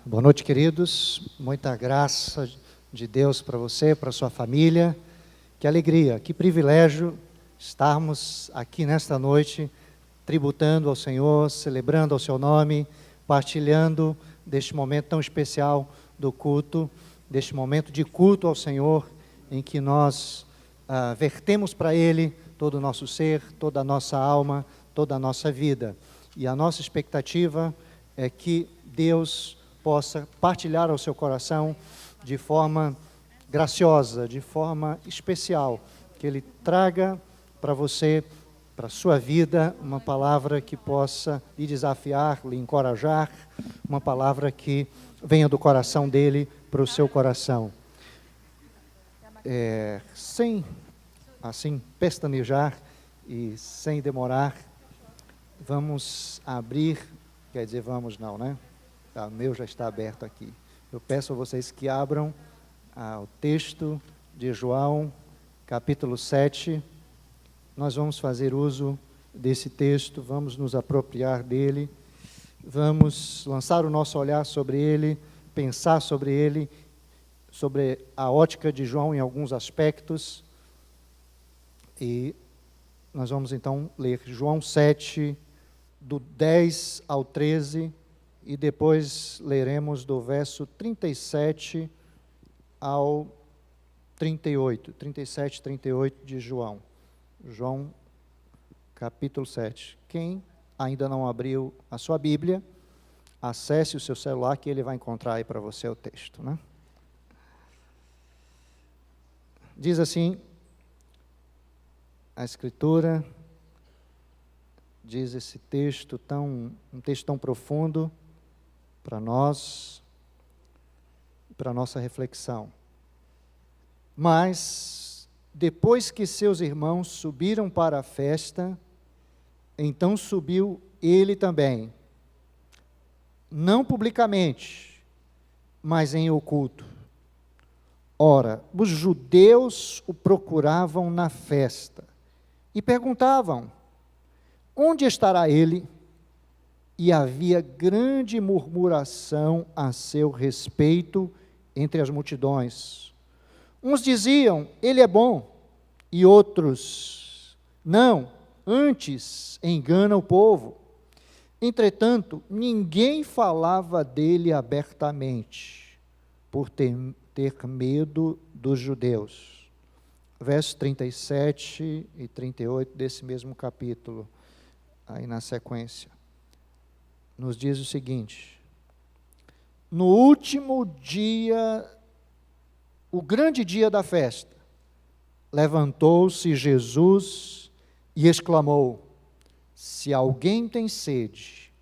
Boa noite, queridos. Muita graça de Deus para você, para sua família. Que alegria, que privilégio estarmos aqui nesta noite, tributando ao Senhor, celebrando ao seu nome, partilhando deste momento tão especial do culto, deste momento de culto ao Senhor, em que nós vertemos para Ele todo o nosso ser, toda a nossa alma, toda a nossa vida. E a nossa expectativa é que Deus possa partilhar ao seu coração de forma graciosa, de forma especial, que Ele traga para você, para a sua vida, uma palavra que possa lhe desafiar, lhe encorajar, uma palavra que venha do coração dEle para o seu coração. Sem, assim, pestanejar e sem demorar, vamos abrir, quer dizer, vamos não, né? O meu já está aberto aqui. Eu peço a vocês que abram o texto de João, capítulo 7. Nós vamos fazer uso desse texto, vamos nos apropriar dele, vamos lançar o nosso olhar sobre ele, pensar sobre ele, sobre a ótica de João em alguns aspectos. E nós vamos então ler João 7, do 10 ao 13, e depois leremos do verso 37 ao 38, 37 e 38 de João. João, capítulo 7. Quem ainda não abriu a sua Bíblia, acesse o seu celular que ele vai encontrar aí para você o texto, né? Diz assim, a Escritura, diz esse texto um texto tão profundo para nós, para a nossa reflexão. Mas, depois que seus irmãos subiram para a festa, então subiu ele também, não publicamente, mas em oculto. Ora, os judeus o procuravam na festa e perguntavam: onde estará ele? E havia grande murmuração a seu respeito entre as multidões. Uns diziam: ele é bom, e outros: não, antes engana o povo. Entretanto, ninguém falava dele abertamente, por ter medo dos judeus. Versos 37 e 38 desse mesmo capítulo, aí na sequência, nos diz o seguinte: no último dia, o grande dia da festa, levantou-se Jesus e exclamou: se alguém tem sede,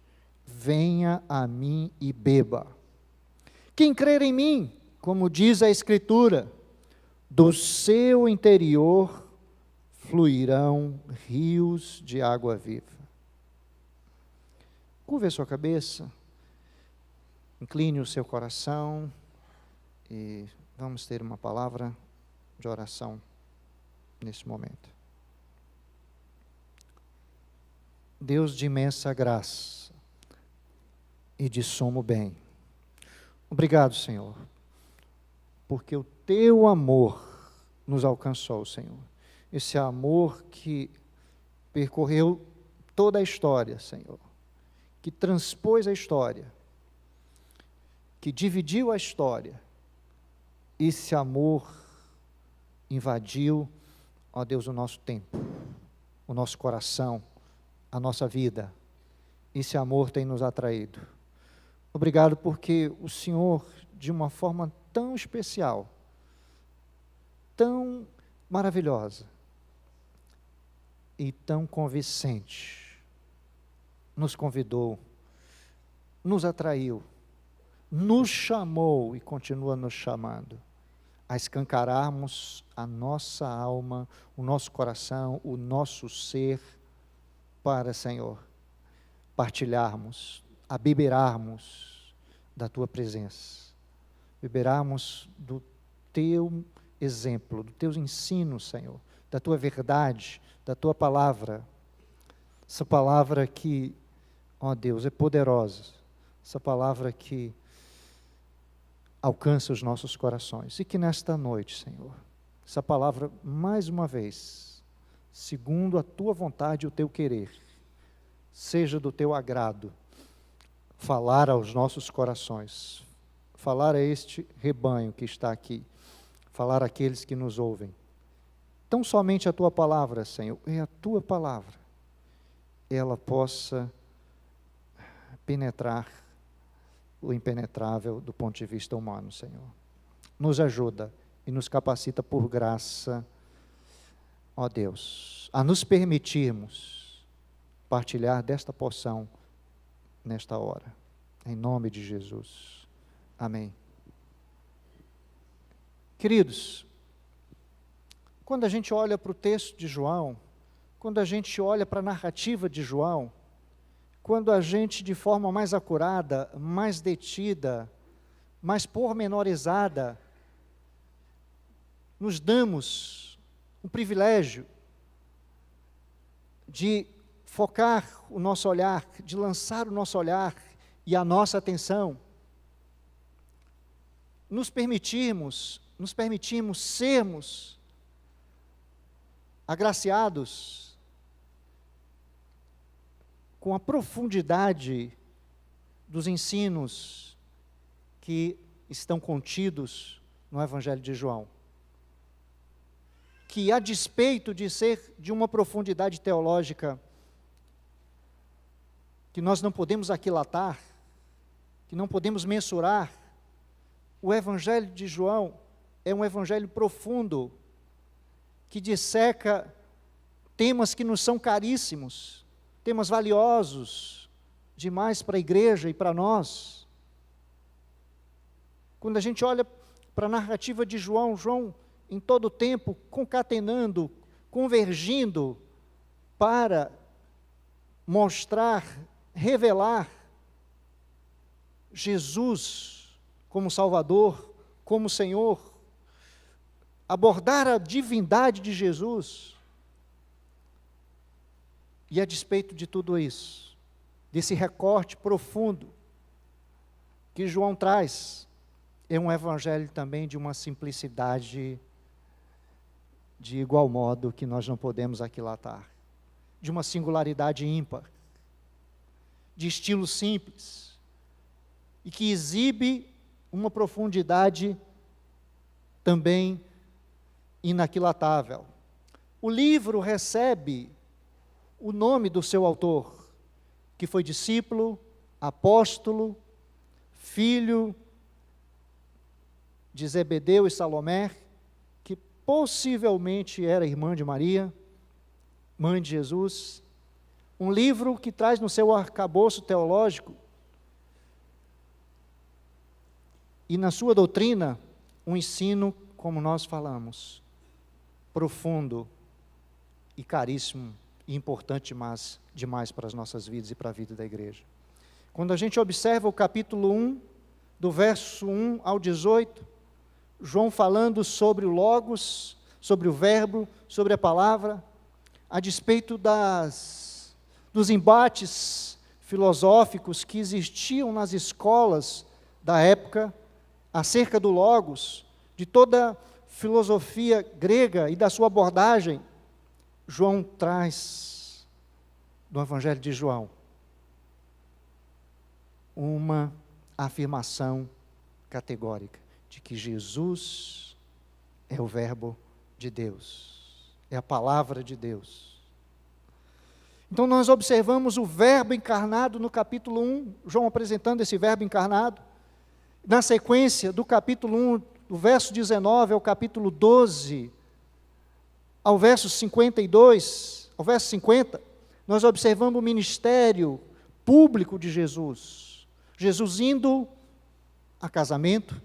venha a mim e beba. Quem crer em mim, como diz a Escritura, do seu interior fluirão rios de água viva. Curve a sua cabeça, incline o seu coração e vamos ter uma palavra de oração nesse momento. Deus de imensa graça e de sumo bem, obrigado, Senhor, porque o teu amor nos alcançou, Senhor. Esse amor que percorreu toda a história, Senhor, que transpôs a história, que dividiu a história. Esse amor invadiu, ó Deus, o nosso tempo, o nosso coração, a nossa vida. Esse amor tem nos atraído. Obrigado porque o Senhor, de uma forma tão especial, tão maravilhosa e tão convincente, nos convidou, nos atraiu, nos chamou e continua nos chamando a escancararmos a nossa alma, o nosso coração, o nosso ser para, Senhor, partilharmos, abeberarmos da Tua presença, beberarmos do Teu exemplo, do Teus ensinos, Senhor, da Tua verdade, da Tua palavra, essa palavra que, ó Deus, é poderosa, essa palavra que alcance os nossos corações. E que nesta noite, Senhor, essa palavra, mais uma vez, segundo a Tua vontade e o Teu querer, seja do Teu agrado, falar aos nossos corações, falar a este rebanho que está aqui, falar àqueles que nos ouvem. Tão somente a Tua palavra, Senhor, é a Tua palavra, ela possa penetrar o impenetrável do ponto de vista humano, Senhor. Nos ajuda e nos capacita por graça, ó Deus, a nos permitirmos partilhar desta porção nesta hora. Em nome de Jesus. Amém. Queridos, quando a gente olha para o texto de João, quando a gente olha para a narrativa de João, quando a gente, de forma mais acurada, mais detida, mais pormenorizada, nos damos o privilégio de focar o nosso olhar, de lançar o nosso olhar e a nossa atenção, nos permitimos sermos agraciados com a profundidade dos ensinos que estão contidos no Evangelho de João, que a despeito de ser de uma profundidade teológica que nós não podemos aquilatar, que não podemos mensurar, o Evangelho de João é um Evangelho profundo, que disseca temas que nos são caríssimos, temas valiosos demais para a igreja e para nós. Quando a gente olha para a narrativa de João, João em todo o tempo concatenando, convergindo para mostrar, revelar Jesus como Salvador, como Senhor, abordar a divindade de Jesus. E a despeito de tudo isso, desse recorte profundo que João traz, é um evangelho também de uma simplicidade de igual modo que nós não podemos aquilatar, de uma singularidade ímpar, de estilo simples, e que exibe uma profundidade também inaquilatável. O livro recebe o nome do seu autor, que foi discípulo, apóstolo, filho de Zebedeu e Salomé, que possivelmente era irmã de Maria, mãe de Jesus. Um livro que traz no seu arcabouço teológico e na sua doutrina um ensino, como nós falamos, profundo e caríssimo e importante demais para as nossas vidas e para a vida da igreja. Quando a gente observa o capítulo 1, do verso 1 ao 18, João falando sobre o Logos, sobre o Verbo, sobre a palavra, a despeito dos embates filosóficos que existiam nas escolas da época, acerca do Logos, de toda a filosofia grega e da sua abordagem, João traz, no Evangelho de João, uma afirmação categórica de que Jesus é o Verbo de Deus, é a palavra de Deus. Então nós observamos o Verbo encarnado no capítulo 1, João apresentando esse Verbo encarnado. Na sequência do capítulo 1, do verso 19 ao capítulo 12, ao verso 52, ao verso 50, nós observamos o ministério público de Jesus. Jesus indo a casamento,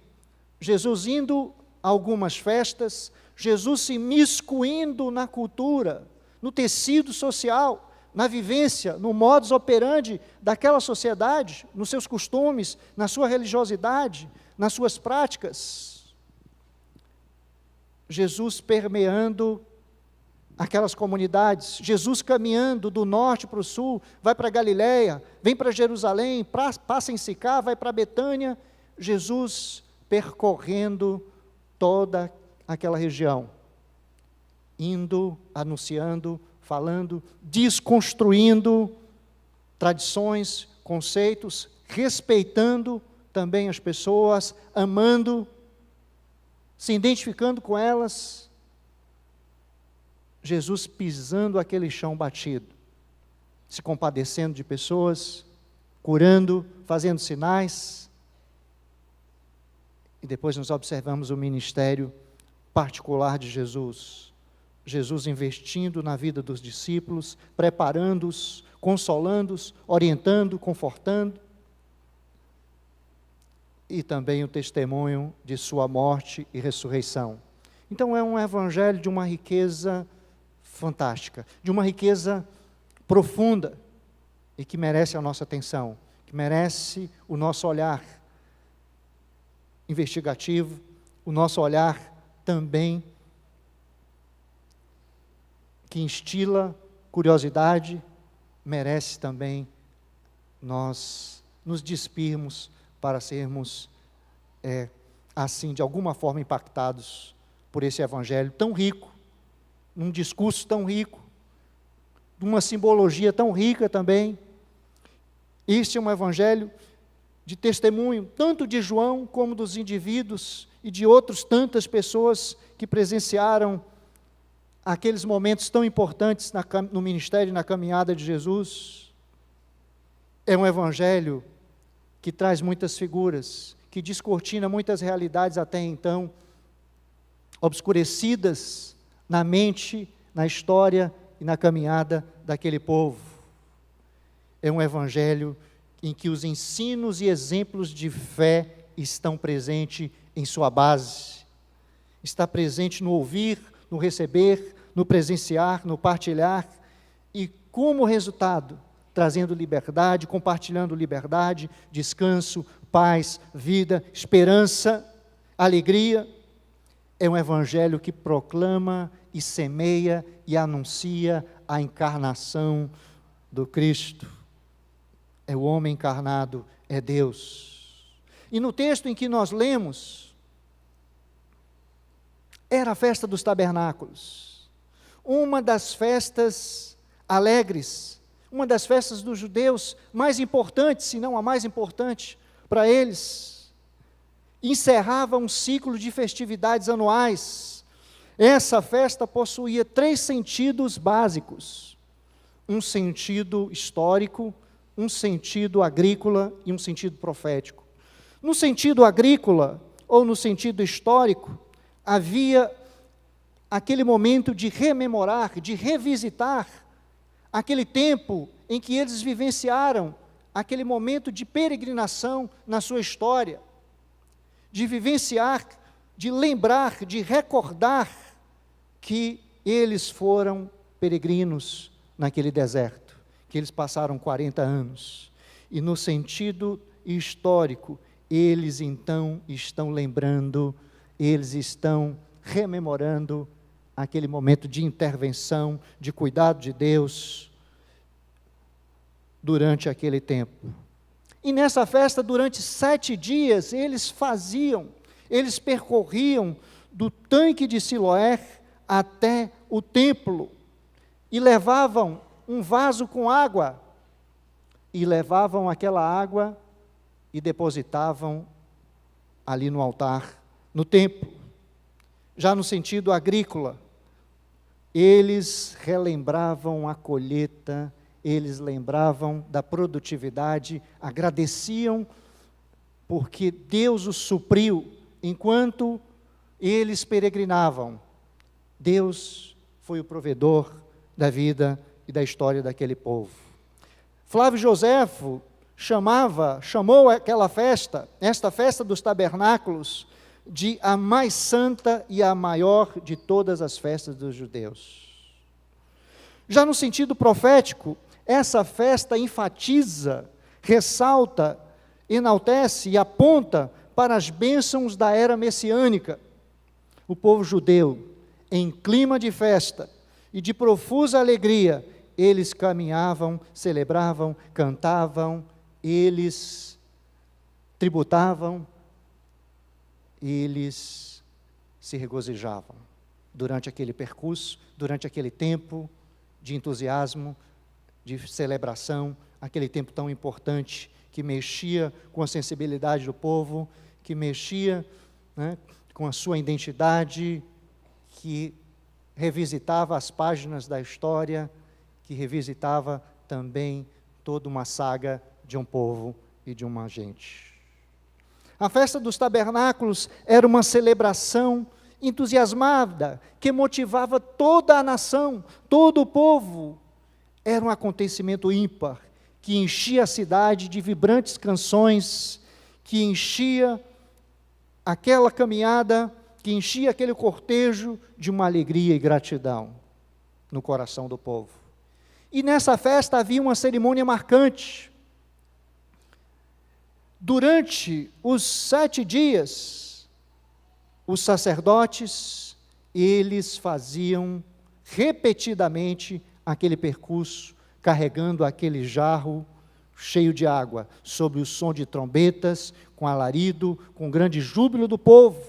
Jesus indo a algumas festas, Jesus se miscuindo na cultura, no tecido social, na vivência, no modus operandi daquela sociedade, nos seus costumes, na sua religiosidade, nas suas práticas. Jesus permeando aquelas comunidades, Jesus caminhando do norte para o sul, vai para Galiléia, vem para Jerusalém, passa em Sicá, vai para Betânia, Jesus percorrendo toda aquela região, indo, anunciando, falando, desconstruindo tradições, conceitos, respeitando também as pessoas, amando, se identificando com elas. Jesus pisando aquele chão batido, se compadecendo de pessoas, curando, fazendo sinais. E depois nós observamos o ministério particular de Jesus. Jesus investindo na vida dos discípulos, preparando-os, consolando-os, orientando, confortando. E também o testemunho de sua morte e ressurreição. Então é um evangelho de uma riqueza fantástica, de uma riqueza profunda e que merece a nossa atenção, que merece o nosso olhar investigativo, o nosso olhar também que instila curiosidade, merece também nós nos despirmos para sermos, assim, de alguma forma impactados por esse evangelho tão rico, num discurso tão rico, de uma simbologia tão rica também. Este é um evangelho de testemunho, tanto de João como dos indivíduos e de outras tantas pessoas que presenciaram aqueles momentos tão importantes no ministério e na caminhada de Jesus. É um evangelho que traz muitas figuras, que descortina muitas realidades até então obscurecidas na mente, na história e na caminhada daquele povo. É um evangelho em que os ensinos e exemplos de fé estão presentes em sua base. Está presente no ouvir, no receber, no presenciar, no partilhar, e como resultado, trazendo liberdade, compartilhando liberdade, descanso, paz, vida, esperança, alegria. É um evangelho que proclama e semeia e anuncia a encarnação do Cristo. É o homem encarnado, é Deus. E no texto em que nós lemos, era a festa dos tabernáculos, uma das festas alegres, uma das festas dos judeus mais importantes, se não a mais importante para eles. Encerrava um ciclo de festividades anuais. Essa festa possuía 3 sentidos básicos: um sentido histórico, um sentido agrícola e um sentido profético. No sentido agrícola, ou no sentido histórico, havia aquele momento de rememorar, de revisitar aquele tempo em que eles vivenciaram aquele momento de peregrinação na sua história, de vivenciar, de lembrar, de recordar que eles foram peregrinos naquele deserto, que eles passaram 40 anos. E no sentido histórico, eles então estão lembrando, eles estão rememorando aquele momento de intervenção, de cuidado de Deus durante aquele tempo. E nessa festa, durante 7 dias, eles percorriam do tanque de Siloé até o templo, e levavam um vaso com água, e levavam aquela água e depositavam ali no altar, no templo. Já no sentido agrícola, eles relembravam a colheita, eles lembravam da produtividade, agradeciam porque Deus os supriu enquanto eles peregrinavam. Deus foi o provedor da vida e da história daquele povo. Flávio Joséfo chamou aquela festa, esta festa dos tabernáculos, de a mais santa e a maior de todas as festas dos judeus. Já no sentido profético, essa festa enfatiza, ressalta, enaltece e aponta para as bênçãos da era messiânica. O povo judeu, em clima de festa e de profusa alegria, eles caminhavam, celebravam, cantavam, eles tributavam eles se regozijavam durante aquele percurso, durante aquele tempo de entusiasmo, de celebração, aquele tempo tão importante que mexia com a sensibilidade do povo, que mexia, né, com a sua identidade, que revisitava as páginas da história, que revisitava também toda uma saga de um povo e de uma gente. A festa dos tabernáculos era uma celebração entusiasmada, que motivava toda a nação, todo o povo. Era um acontecimento ímpar, que enchia a cidade de vibrantes canções, que enchia aquela caminhada, que enchia aquele cortejo de uma alegria e gratidão no coração do povo. E nessa festa havia uma cerimônia marcante. Durante os 7 dias, os sacerdotes, eles faziam repetidamente aquele percurso, carregando aquele jarro cheio de água, sob o som de trombetas, com alarido, com grande júbilo do povo.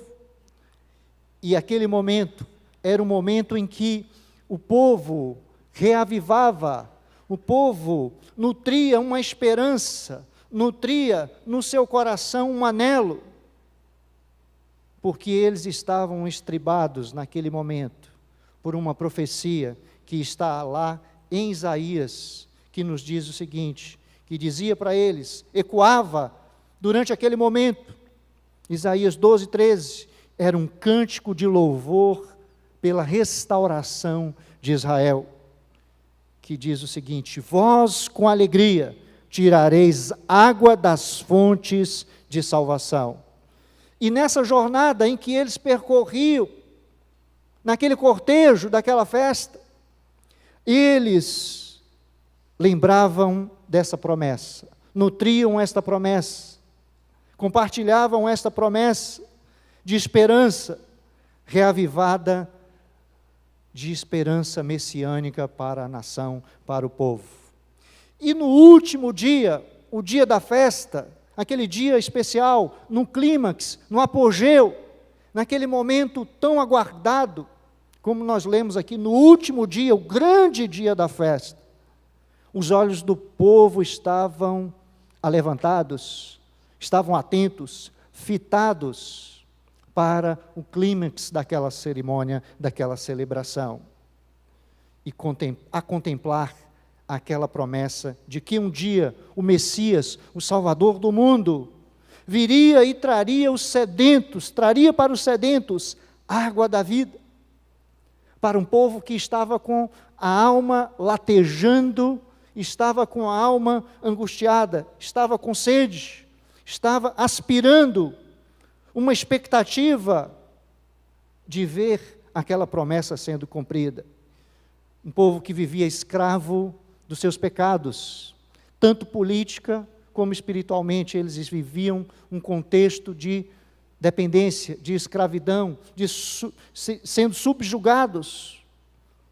E aquele momento era um momento em que o povo reavivava, o povo nutria uma esperança, nutria no seu coração um anelo, porque eles estavam estribados naquele momento por uma profecia que está lá em Isaías, que nos diz o seguinte, que dizia para eles, ecoava durante aquele momento, Isaías 12:13, era um cântico de louvor pela restauração de Israel, que diz o seguinte, vós com alegria tirareis água das fontes de salvação. E nessa jornada em que eles percorriam, naquele cortejo daquela festa, eles lembravam dessa promessa, nutriam esta promessa, compartilhavam esta promessa de esperança reavivada, de esperança messiânica para a nação, para o povo. E no último dia, o dia da festa, aquele dia especial, no clímax, no apogeu, naquele momento tão aguardado, como nós lemos aqui, no último dia, o grande dia da festa, os olhos do povo estavam alevantados, estavam atentos, fitados para o clímax daquela cerimônia, daquela celebração, e a contemplar aquela promessa de que um dia o Messias, o Salvador do mundo, viria e traria para os sedentos água da vida, para um povo que estava com a alma latejando, estava com a alma angustiada, estava com sede, estava aspirando uma expectativa de ver aquela promessa sendo cumprida. Um povo que vivia escravo dos seus pecados, tanto política como espiritualmente, eles viviam um contexto de dependência, de escravidão, sendo subjugados,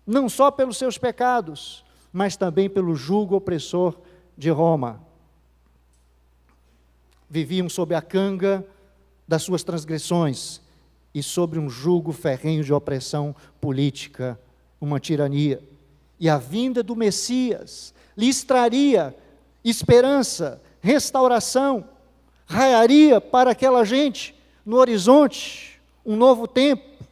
não só pelos seus pecados, mas também pelo jugo opressor de Roma. Viviam sob a canga das suas transgressões e sobre um jugo ferrenho de opressão política, uma tirania. E a vinda do Messias lhes traria esperança, restauração, raiaria para aquela gente no horizonte, um novo tempo.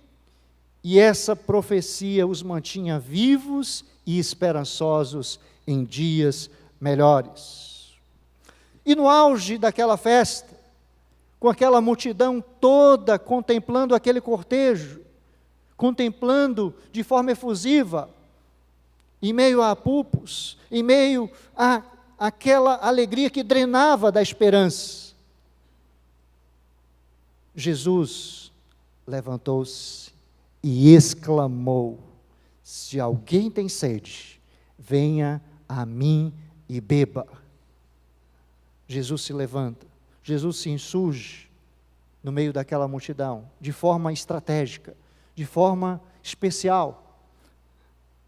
E essa profecia os mantinha vivos e esperançosos em dias melhores. E no auge daquela festa, com aquela multidão toda contemplando aquele cortejo, contemplando de forma efusiva, em meio a apupos, em meio a aquela alegria que drenava da esperança, Jesus levantou-se e exclamou, se alguém tem sede, venha a mim e beba. Jesus se levanta, Jesus se insurge no meio daquela multidão, de forma estratégica, de forma especial,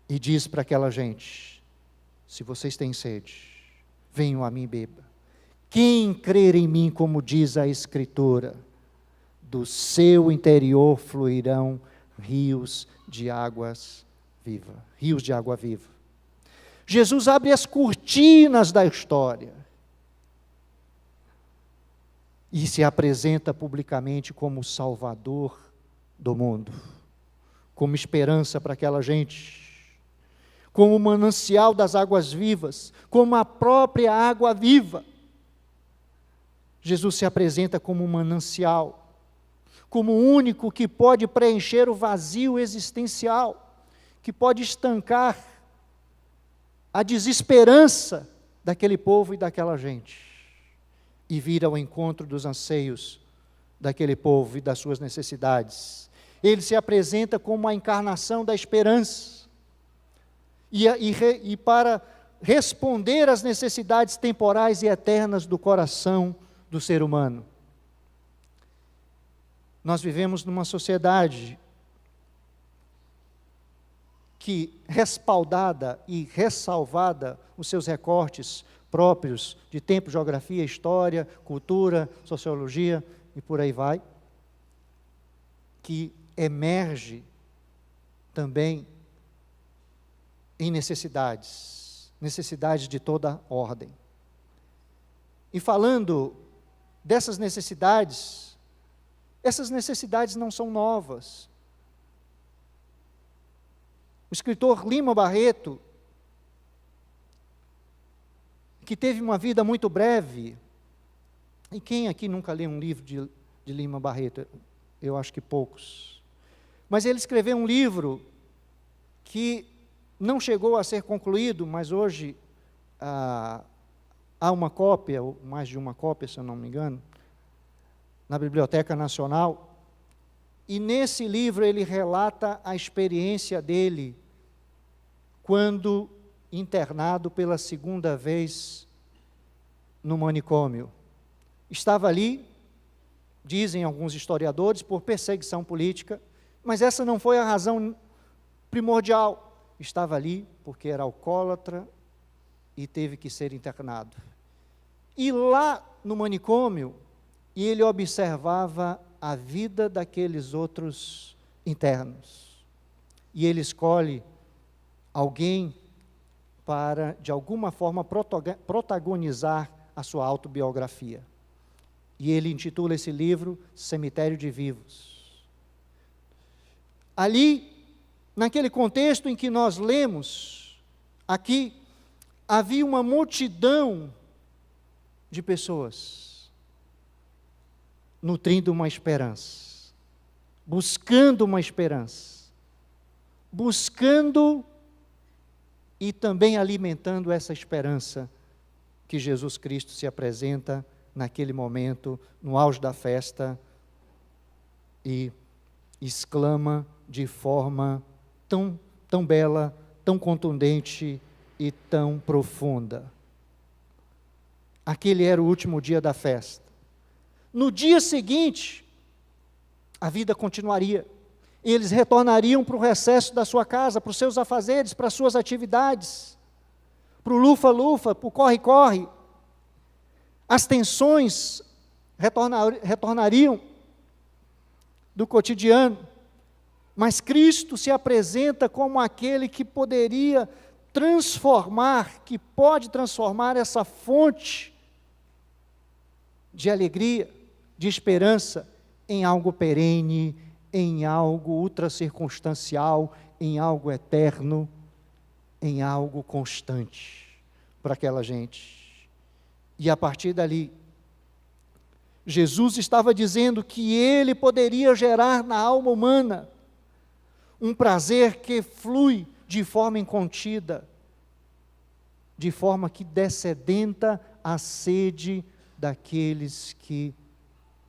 e diz para aquela gente, se vocês têm sede, venham a mim e beba. Quem crer em mim, como diz a Escritura, do seu interior fluirão rios de águas vivas, rios de água viva. Jesus abre as cortinas da história e se apresenta publicamente como o Salvador do mundo, como esperança para aquela gente, como o manancial das águas vivas, como a própria água viva. Jesus se apresenta como um manancial, como o único que pode preencher o vazio existencial, que pode estancar a desesperança daquele povo e daquela gente, e vir ao encontro dos anseios daquele povo e das suas necessidades. Ele se apresenta como a encarnação da esperança, e para responder às necessidades temporais e eternas do coração do ser humano. Nós vivemos numa sociedade que, respaldada e ressalvada os seus recortes próprios de tempo, geografia, história, cultura, sociologia e por aí vai, que emerge também em necessidades de toda ordem. E falando dessas necessidades, essas necessidades não são novas. O escritor Lima Barreto, que teve uma vida muito breve, e quem aqui nunca leu um livro de Lima Barreto? Eu acho que poucos. Mas ele escreveu um livro que não chegou a ser concluído, mas hoje há uma cópia, ou mais de uma cópia, se eu não me engano, na Biblioteca Nacional, e nesse livro ele relata a experiência dele quando internado pela segunda vez no manicômio. Estava ali, dizem alguns historiadores, por perseguição política, mas essa não foi a razão primordial. Estava ali porque era alcoólatra e teve que ser internado. E lá no manicômio, ele observava a vida daqueles outros internos. E ele escolhe alguém para, de alguma forma, protagonizar a sua autobiografia. E ele intitula esse livro Cemitério de Vivos. Ali, naquele contexto em que nós lemos, aqui, havia uma multidão de pessoas nutrindo uma esperança, buscando uma esperança, buscando e também alimentando essa esperança que Jesus Cristo se apresenta naquele momento, no auge da festa, e exclama de forma tão bela, tão contundente e tão profunda. Aquele era o último dia da festa. No dia seguinte, a vida continuaria. Eles retornariam para o recesso da sua casa, para os seus afazeres, para as suas atividades, para o lufa-lufa, para o corre-corre. As tensões retornariam do cotidiano, mas Cristo se apresenta como aquele que poderia transformar, que pode transformar essa fonte de alegria, de esperança, em algo perene, em algo ultracircunstancial, em algo eterno, em algo constante para aquela gente. E a partir dali, Jesus estava dizendo que ele poderia gerar na alma humana um prazer que flui de forma incontida, de forma que descedenta a sede daqueles que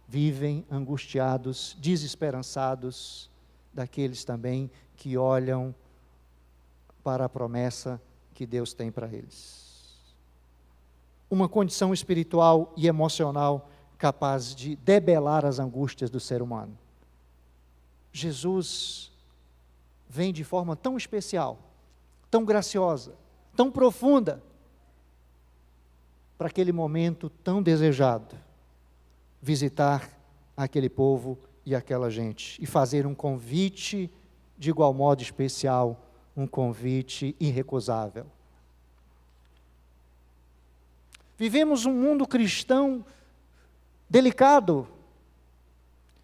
vivem angustiados, desesperançados, daqueles também que olham para a promessa que Deus tem para eles. Uma condição espiritual e emocional capaz de debelar as angústias do ser humano. Jesus vem de forma tão especial, tão graciosa, tão profunda, para aquele momento tão desejado, visitar àquele povo e àquela gente, e fazer um convite de igual modo especial, um convite irrecusável. Vivemos um mundo cristão delicado,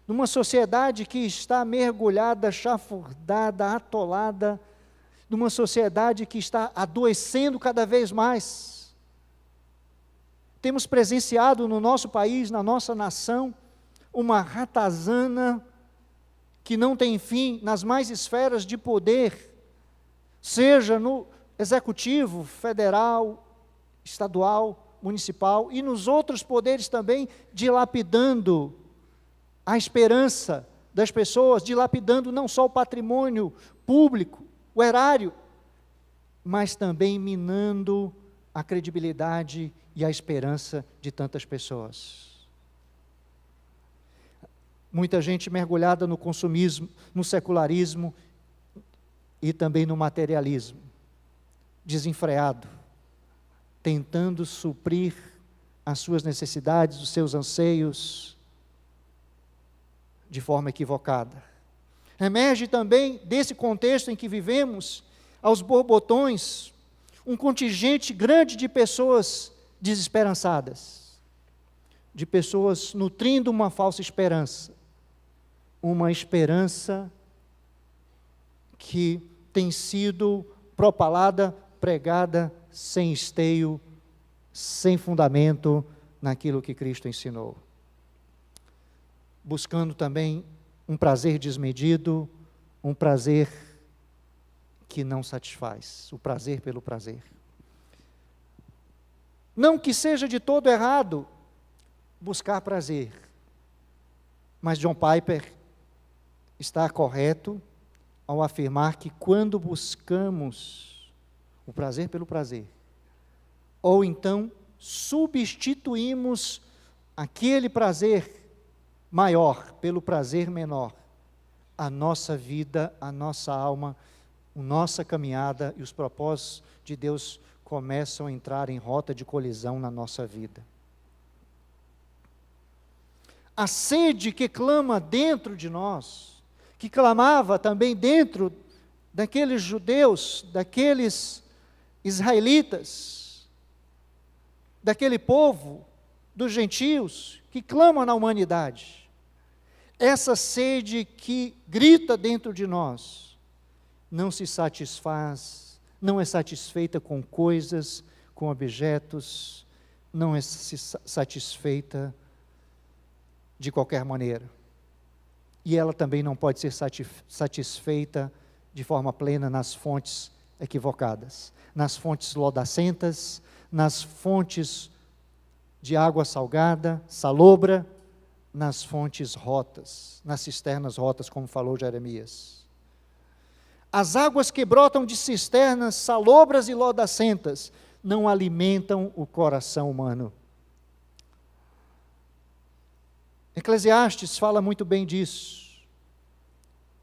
numa sociedade que está mergulhada, chafurdada, atolada, numa sociedade que está adoecendo cada vez mais. Temos presenciado no nosso país, na nossa nação, uma ratazana que não tem fim nas mais esferas de poder, seja no executivo, federal, estadual, municipal e nos outros poderes também, dilapidando a esperança das pessoas, dilapidando não só o patrimônio público, o erário, mas também minando a credibilidade e a esperança de tantas pessoas. Muita gente mergulhada no consumismo, no secularismo e também no materialismo, desenfreado, tentando suprir as suas necessidades, os seus anseios, de forma equivocada. Emerge também, desse contexto em que vivemos, aos borbotões, um contingente grande de pessoas desesperançadas, de pessoas nutrindo uma falsa esperança, uma esperança que tem sido propalada, pregada, sem esteio, sem fundamento naquilo que Cristo ensinou. Buscando também um prazer desmedido, um prazer que não satisfaz, o prazer pelo prazer. Não que seja de todo errado buscar prazer, mas John Piper está correto ao afirmar que quando buscamos o prazer pelo prazer, ou então substituímos aquele prazer maior pelo prazer menor, a nossa vida, a nossa alma, a nossa caminhada e os propósitos de Deus começam a entrar em rota de colisão na nossa vida. A sede que clama dentro de nós, que clamava também dentro daqueles judeus, daqueles israelitas, daquele povo, dos gentios, que clamam na humanidade. Essa sede que grita dentro de nós, não se satisfaz, não é satisfeita com coisas, com objetos, não é satisfeita de qualquer maneira. E ela também não pode ser satisfeita de forma plena nas fontes equivocadas, nas fontes lodacentas, nas fontes de água salgada, salobra, nas fontes rotas, nas cisternas rotas, como falou Jeremias. As águas que brotam de cisternas salobras e lodacentas não alimentam o coração humano. Eclesiastes fala muito bem disso,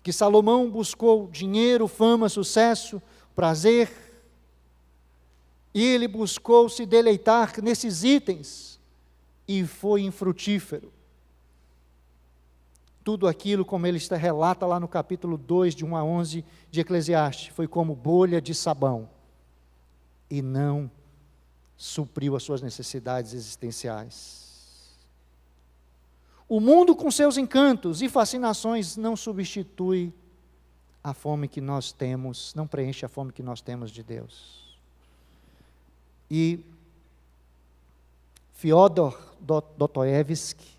que Salomão buscou dinheiro, fama, sucesso, prazer, e ele buscou se deleitar nesses itens, e foi infrutífero. Tudo aquilo, como ele relata lá no capítulo 2, de 1 a 11 de Eclesiastes, foi como bolha de sabão, e não supriu as suas necessidades existenciais. O mundo com seus encantos e fascinações não substitui a fome que nós temos, não preenche a fome que nós temos de Deus. E Fyodor Dostoiévski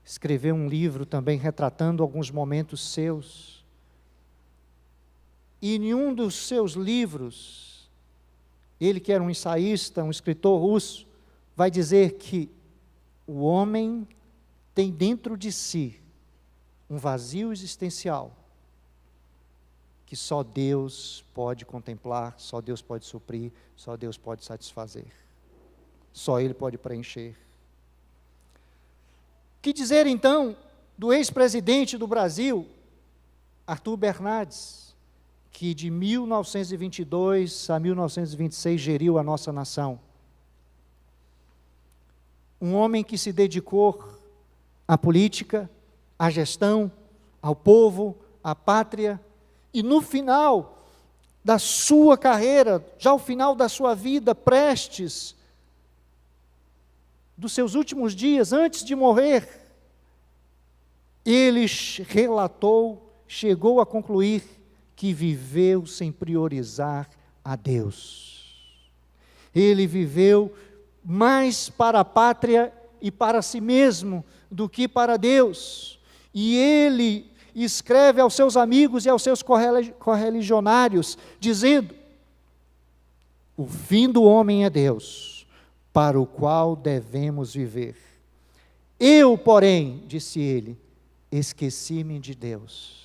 escreveu um livro também retratando alguns momentos seus. E em um dos seus livros, ele que era um ensaísta, um escritor russo, vai dizer que o homem tem dentro de si um vazio existencial que só Deus pode contemplar, só Deus pode suprir, só Deus pode satisfazer. Só Ele pode preencher. Que dizer então do ex-presidente do Brasil, Arthur Bernardes, que de 1922 a 1926 geriu a nossa nação. Um homem que se dedicou à política, à gestão, ao povo, à pátria, e no final da sua carreira, já ao final da sua vida, prestes, dos seus últimos dias, antes de morrer, ele relatou, chegou a concluir que viveu sem priorizar a Deus. Ele viveu mais para a pátria e para si mesmo do que para Deus. E ele escreve aos seus amigos e aos seus correligionários, dizendo: o fim do homem é Deus, para o qual devemos viver. Eu, porém, disse ele, esqueci-me de Deus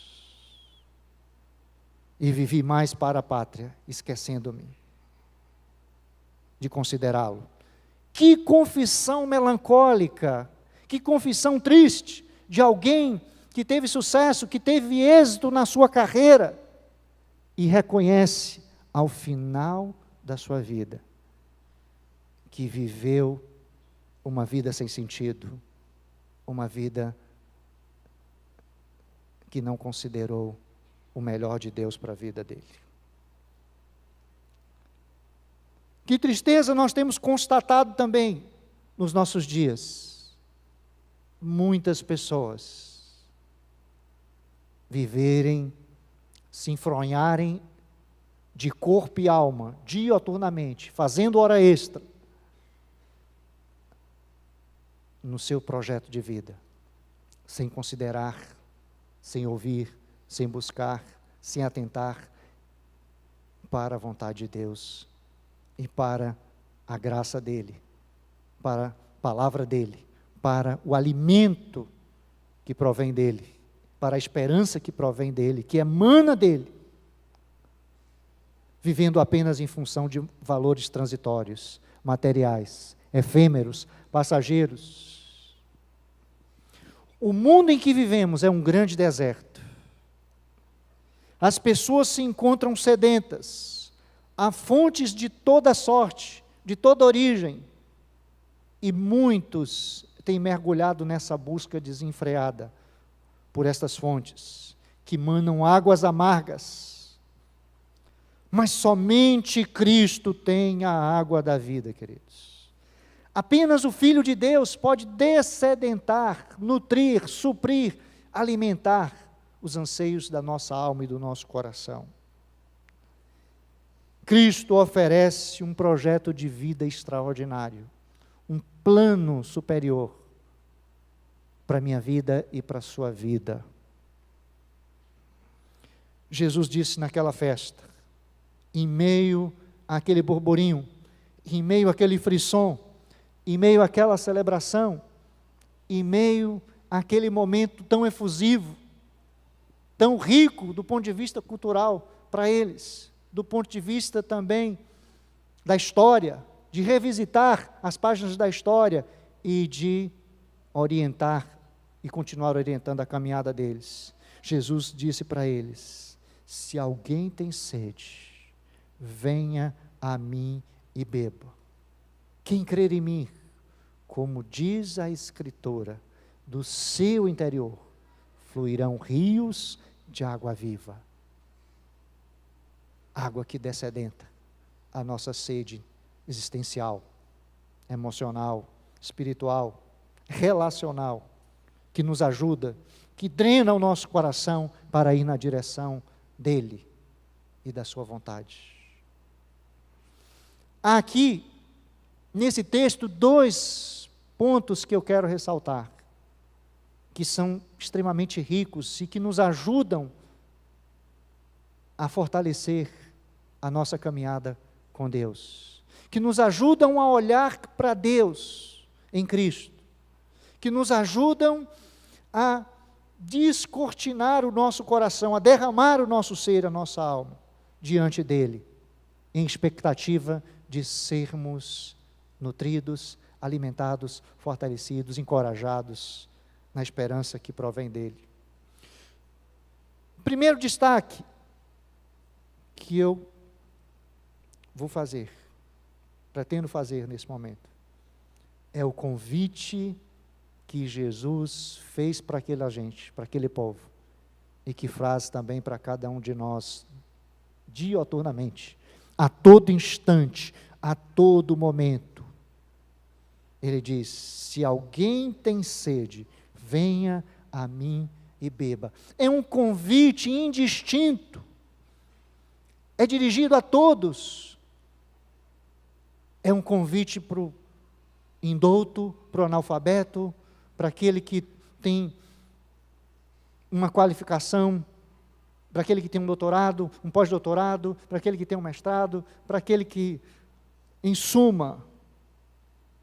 e vivi mais para a pátria, esquecendo-me de considerá-lo. Que confissão melancólica, que confissão triste de alguém que teve sucesso, que teve êxito na sua carreira e reconhece ao final da sua vida que viveu uma vida sem sentido, uma vida que não considerou o melhor de Deus para a vida dele. Que tristeza nós temos constatado também nos nossos dias. Muitas pessoas viverem, se enfronharem de corpo e alma, dioturnamente, fazendo hora extra, no seu projeto de vida, sem considerar, sem ouvir, sem buscar, sem atentar para a vontade de Deus e para a graça dEle, para a palavra dEle, para o alimento que provém dEle, para a esperança que provém dEle, que emana dEle, vivendo apenas em função de valores transitórios, materiais, efêmeros, passageiros. O mundo em que vivemos é um grande deserto. As pessoas se encontram sedentas, há fontes de toda sorte, de toda origem, e muitos têm mergulhado nessa busca desenfreada por estas fontes, que manam águas amargas. Mas somente Cristo tem a água da vida, queridos. Apenas o Filho de Deus pode dessedentar, nutrir, suprir, alimentar os anseios da nossa alma e do nosso coração. Cristo oferece um projeto de vida extraordinário, um plano superior para a minha vida e para a sua vida. Jesus disse naquela festa, em meio àquele burburinho, em meio àquele frisson, em meio àquela celebração, em meio àquele momento tão efusivo, tão rico do ponto de vista cultural para eles, do ponto de vista também da história, de revisitar as páginas da história e de orientar e continuar orientando a caminhada deles. Jesus disse para eles: se alguém tem sede, venha a mim e beba. Quem crer em mim, como diz a Escritura, do seu interior fluirão rios de água viva. Água que dessedenta a nossa sede existencial, emocional, espiritual, relacional, que nos ajuda, que drena o nosso coração para ir na direção dEle e da sua vontade. Há aqui, nesse texto, dois pontos que eu quero ressaltar, que são extremamente ricos e que nos ajudam a fortalecer a nossa caminhada com Deus, que nos ajudam a olhar para Deus em Cristo, que nos ajudam a descortinar o nosso coração, a derramar o nosso ser, a nossa alma, diante dEle, em expectativa de sermos nutridos, alimentados, fortalecidos, encorajados, na esperança que provém dEle. Primeiro destaque que eu vou fazer, pretendo fazer nesse momento, é o convite que Jesus fez para aquela gente, para aquele povo, e que faz também para cada um de nós, dioturnamente, a todo instante, a todo momento. Ele diz: se alguém tem sede, venha a mim e beba. É um convite indistinto, é dirigido a todos. É um convite para o indouto, para o analfabeto, para aquele que tem uma qualificação, para aquele que tem um doutorado, um pós-doutorado, para aquele que tem um mestrado, para aquele que, em suma,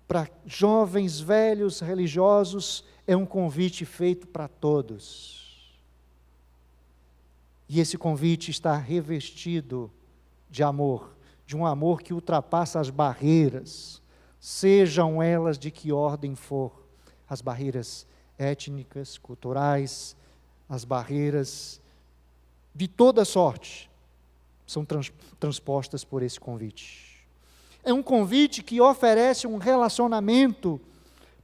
para jovens, velhos, religiosos, é um convite feito para todos. E esse convite está revestido de amor, de um amor que ultrapassa as barreiras, sejam elas de que ordem for, as barreiras étnicas, culturais, as barreiras de toda sorte, são transpostas por esse convite. É um convite que oferece um relacionamento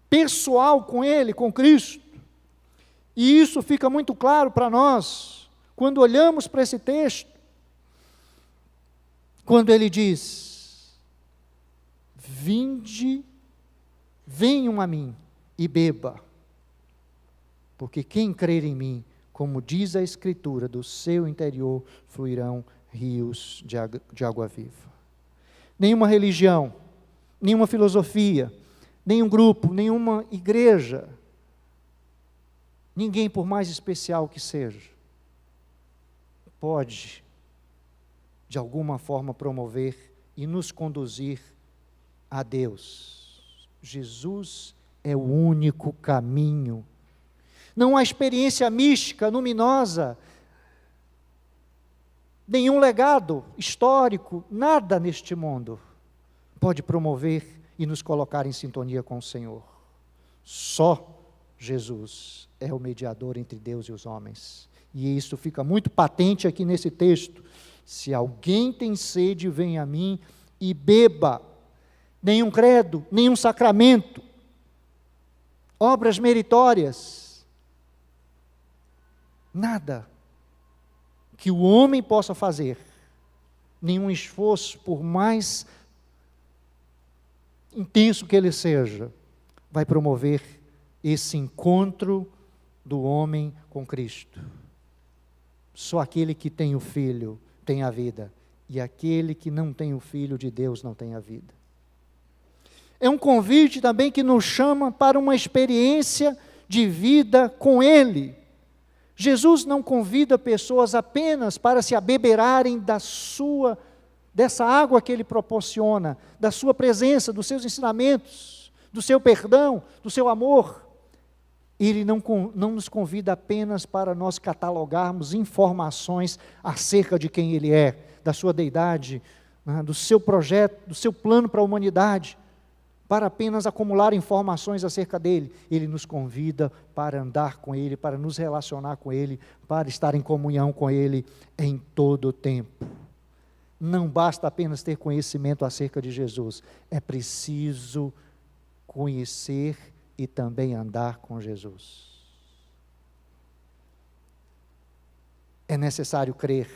pessoal com Ele, com Cristo. E isso fica muito claro para nós, quando olhamos para esse texto, quando Ele diz: vinde, venham a mim e beba, porque quem crer em mim, como diz a Escritura, do seu interior fluirão rios de água viva. Nenhuma religião, nenhuma filosofia, nenhum grupo, nenhuma igreja, ninguém, por mais especial que seja, pode, de alguma forma, promover e nos conduzir a Deus. Jesus é o único caminho. Não há experiência mística, luminosa, nenhum legado histórico, nada neste mundo pode promover e nos colocar em sintonia com o Senhor. Só Jesus é o mediador entre Deus e os homens. E isso fica muito patente aqui nesse texto. Se alguém tem sede, venha a mim e beba. Nenhum credo, nenhum sacramento, obras meritórias, nada que o homem possa fazer, nenhum esforço, por mais intenso que ele seja, vai promover esse encontro do homem com Cristo. Só aquele que tem o Filho tem a vida, e aquele que não tem o Filho de Deus não tem a vida. É um convite também que nos chama para uma experiência de vida com Ele. Jesus não convida pessoas apenas para se abeberarem dessa água que Ele proporciona, da sua presença, dos seus ensinamentos, do seu perdão, do seu amor. Ele não nos convida apenas para nós catalogarmos informações acerca de quem Ele é, da sua deidade, do seu projeto, do seu plano para a humanidade, para apenas acumular informações acerca dele. Ele nos convida para andar com Ele, para nos relacionar com Ele, para estar em comunhão com Ele em todo o tempo. Não basta apenas ter conhecimento acerca de Jesus, é preciso conhecer e também andar com Jesus. É necessário crer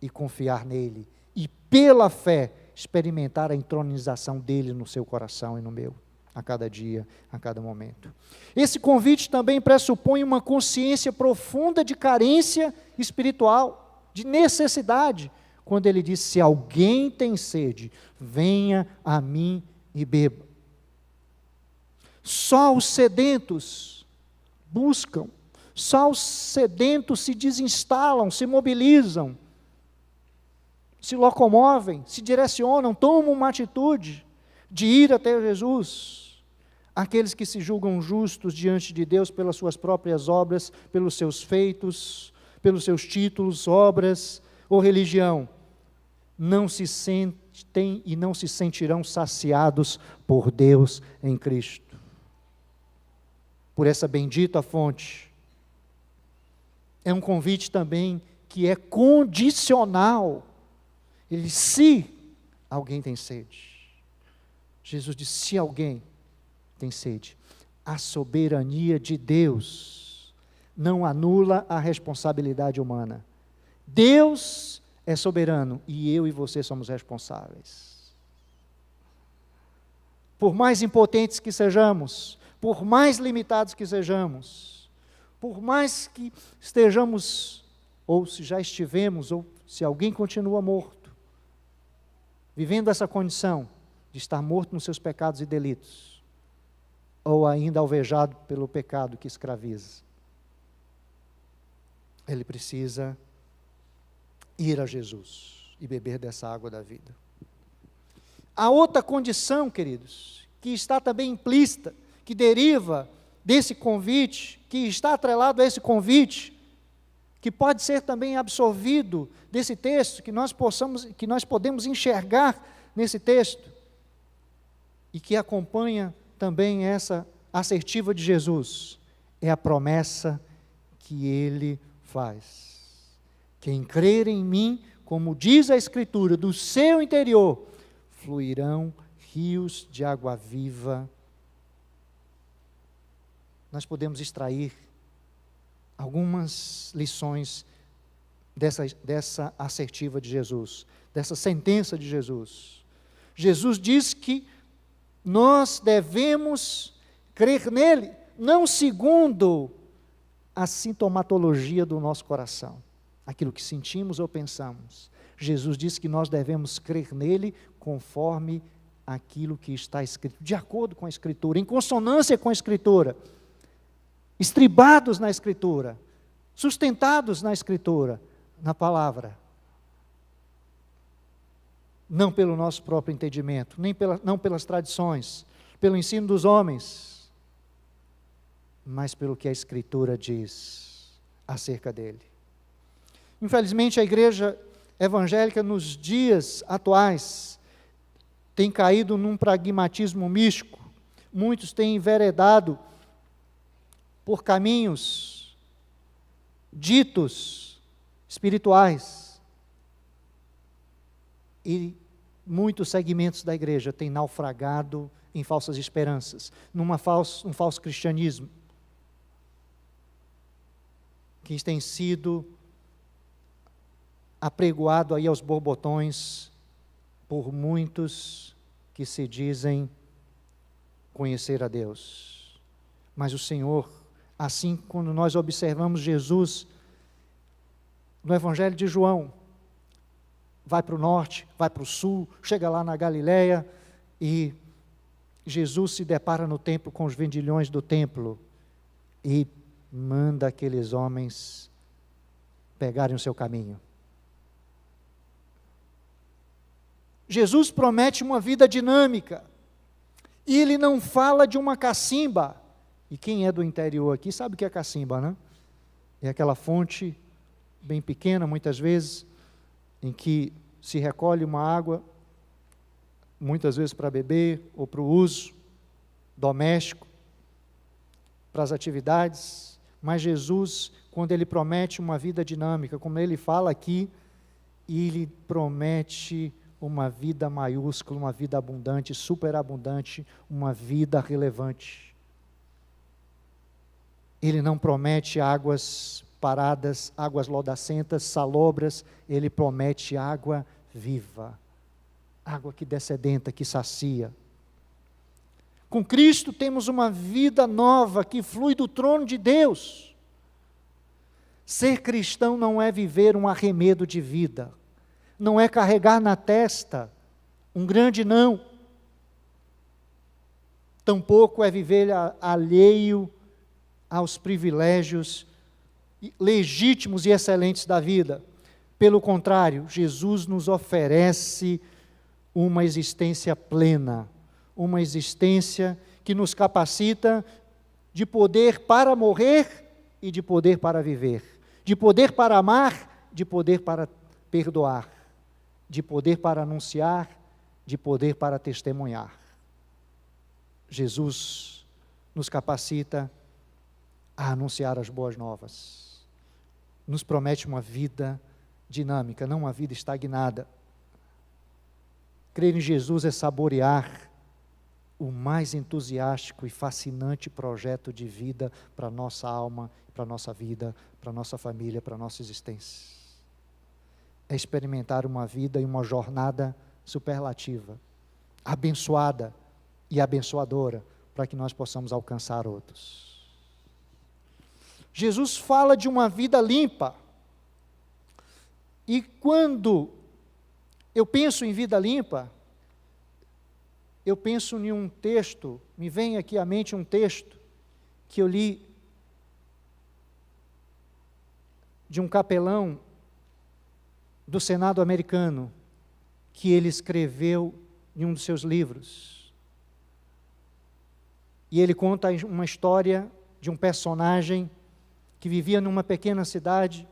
e confiar nele, e pela fé experimentar a entronização dele no seu coração e no meu, a cada dia, a cada momento. Esse convite também pressupõe uma consciência profunda de carência espiritual, de necessidade, quando ele diz: se alguém tem sede, venha a mim e beba. Só os sedentos buscam, só os sedentos se desinstalam, se mobilizam, se locomovem, se direcionam, tomam uma atitude de ir até Jesus. Aqueles que se julgam justos diante de Deus pelas suas próprias obras, pelos seus feitos, pelos seus títulos, obras ou religião, não se sentem e não se sentirão saciados por Deus em Cristo. Por essa bendita fonte. É um convite também que é condicional. Ele diz: se alguém tem sede. Jesus diz: se alguém tem sede, A soberania de Deus não anula a responsabilidade humana. Deus é soberano e eu e você somos responsáveis. Por mais impotentes que sejamos, por mais limitados que sejamos, por mais que estejamos, ou se já estivemos, ou se alguém continua morto, vivendo essa condição de estar morto nos seus pecados e delitos, ou ainda alvejado pelo pecado que escraviza, ele precisa ir a Jesus e beber dessa água da vida. A outra condição, queridos, que está também implícita, que deriva desse convite, que está atrelado a esse convite, que pode ser também absorvido desse texto, que nós podemos enxergar nesse texto, e que acompanha também essa assertiva de Jesus, é a promessa que ele faz. Quem crer em mim, como diz a Escritura, do seu interior fluirão rios de água viva. Nós podemos extrair algumas lições dessa assertiva de Jesus, dessa sentença de Jesus. Jesus diz que nós devemos crer nele, não segundo a sintomatologia do nosso coração, aquilo que sentimos ou pensamos. Jesus diz que nós devemos crer nele conforme aquilo que está escrito, de acordo com a Escritura, em consonância com a Escritura, estribados na Escritura, sustentados na Escritura, na palavra. Não pelo nosso próprio entendimento, não pelas tradições, pelo ensino dos homens, mas pelo que a Escritura diz acerca dele. Infelizmente, a igreja evangélica nos dias atuais tem caído num pragmatismo místico. Muitos têm enveredado por caminhos ditos espirituais. E muitos segmentos da igreja têm naufragado em falsas esperanças, um falso cristianismo, que tem sido apregoado aí aos borbotões por muitos que se dizem conhecer a Deus. Mas o Senhor, assim quando nós observamos Jesus no Evangelho de João, vai para o norte, vai para o sul, chega lá na Galileia e Jesus se depara no templo com os vendilhões do templo e manda aqueles homens pegarem o seu caminho. Jesus promete uma vida dinâmica, e ele não fala de uma cacimba. E quem é do interior aqui sabe o que é cacimba, né? É aquela fonte bem pequena, muitas vezes, em que se recolhe uma água, muitas vezes para beber, ou para o uso doméstico, para as atividades. Mas Jesus, quando ele promete uma vida dinâmica, como ele fala aqui, ele promete uma vida maiúscula, uma vida abundante, superabundante, uma vida relevante. Ele não promete águas paradas, águas lodacentas, salobras, ele promete água viva, água que descedenta, que sacia. Com Cristo temos uma vida nova que flui do trono de Deus. Ser cristão não é viver um arremedo de vida, não é carregar na testa um grande não, tampouco é viver alheio aos privilégios legítimos e excelentes da vida. Pelo contrário, Jesus nos oferece uma existência plena, uma existência que nos capacita de poder para morrer e de poder para viver, de poder para amar, de poder para perdoar, de poder para anunciar, de poder para testemunhar. Jesus nos capacita a anunciar as boas novas. Nos promete uma vida dinâmica, não uma vida estagnada. Crer em Jesus é saborear o mais entusiástico e fascinante projeto de vida para a nossa alma, para a nossa vida, para a nossa família, para a nossa existência. É experimentar uma vida e uma jornada superlativa, abençoada e abençoadora, para que nós possamos alcançar outros. Jesus fala de uma vida limpa. E quando eu penso em vida limpa, eu penso em um texto, me vem aqui à mente um texto que eu li de um capelão do Senado americano, que ele escreveu em um dos seus livros. E ele conta uma história de um personagem que vivia numa pequena cidade,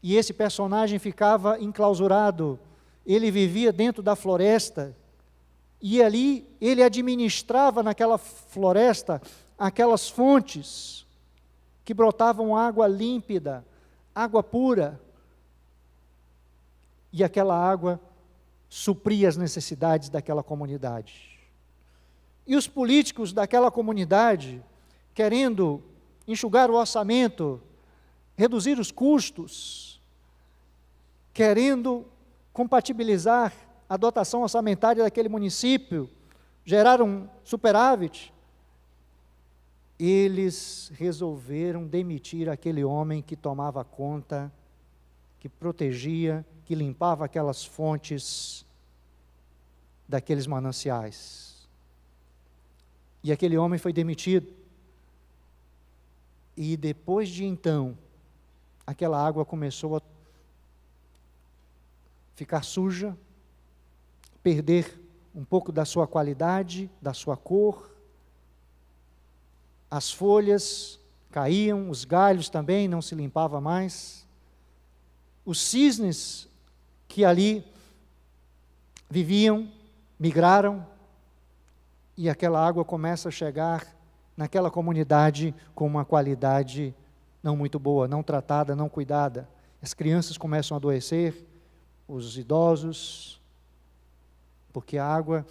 e esse personagem ficava enclausurado, ele vivia dentro da floresta, e ali ele administrava naquela floresta aquelas fontes que brotavam água límpida, água pura, e aquela água supria as necessidades daquela comunidade. E os políticos daquela comunidade, querendo enxugar o orçamento, reduzir os custos, querendo compatibilizar a dotação orçamentária daquele município, gerar um superávit, eles resolveram demitir aquele homem que tomava conta, que protegia, que limpava aquelas fontes daqueles mananciais. E aquele homem foi demitido. E depois de então, aquela água começou a ficar suja, perder um pouco da sua qualidade, da sua cor. As folhas caíam, os galhos também não se limpavam mais. Os cisnes que ali viviam, migraram, e aquela água começa a chegar naquela comunidade com uma qualidade não muito boa, não tratada, não cuidada. As crianças começam a adoecer, os idosos, porque a água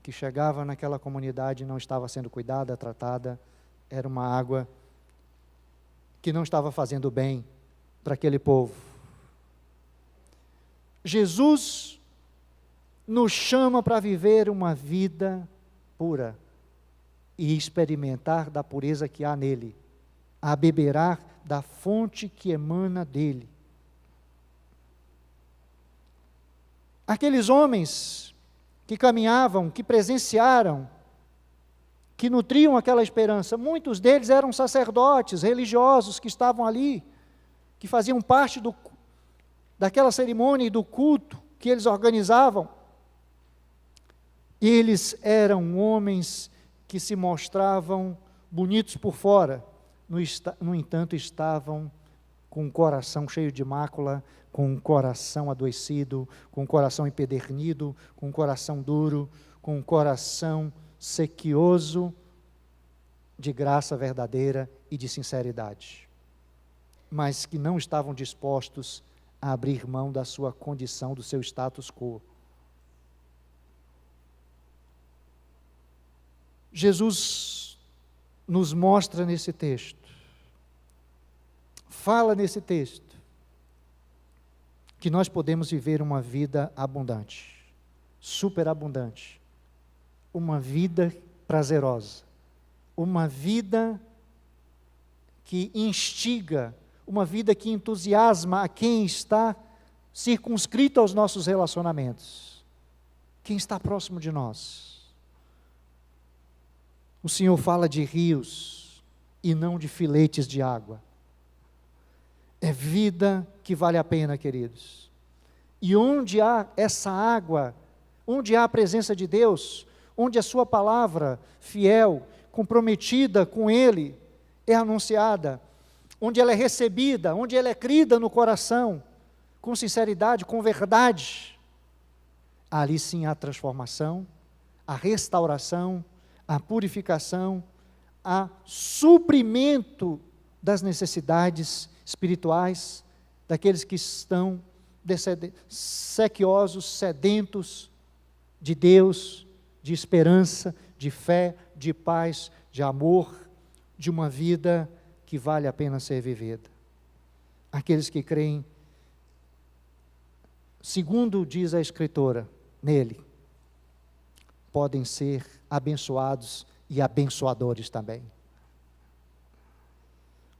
que chegava naquela comunidade não estava sendo cuidada, tratada, era uma água que não estava fazendo bem para aquele povo. Jesus nos chama para viver uma vida pura e experimentar da pureza que há nele, a beberá da fonte que emana dele. Aqueles homens que caminhavam, que presenciaram, que nutriam aquela esperança, muitos deles eram sacerdotes, religiosos que estavam ali, que faziam parte daquela cerimônia e do culto que eles organizavam. Eles eram homens que se mostravam bonitos por fora, no entanto estavam com o coração cheio de mácula, com o coração adoecido, com o coração empedernido, com o coração duro, com o coração sequioso de graça verdadeira e de sinceridade, mas que não estavam dispostos a abrir mão da sua condição, do seu status quo. Jesus nos mostra nesse texto, fala nesse texto, que nós podemos viver uma vida abundante, superabundante, uma vida prazerosa, uma vida que instiga, uma vida que entusiasma a quem está circunscrito aos nossos relacionamentos, quem está próximo de nós. O Senhor fala de rios e não de filetes de água. É vida que vale a pena, queridos. E onde há essa água, onde há a presença de Deus, onde a sua palavra fiel, comprometida com Ele, é anunciada, onde ela é recebida, onde ela é crida no coração, com sinceridade, com verdade, ali sim há transformação, a restauração, a purificação, a suprimento das necessidades espirituais daqueles que estão sequiosos, sedentos de Deus, de esperança, de fé, de paz, de amor, de uma vida que vale a pena ser vivida. Aqueles que creem, segundo diz a Escritura, nele, podem ser abençoados e abençoadores também.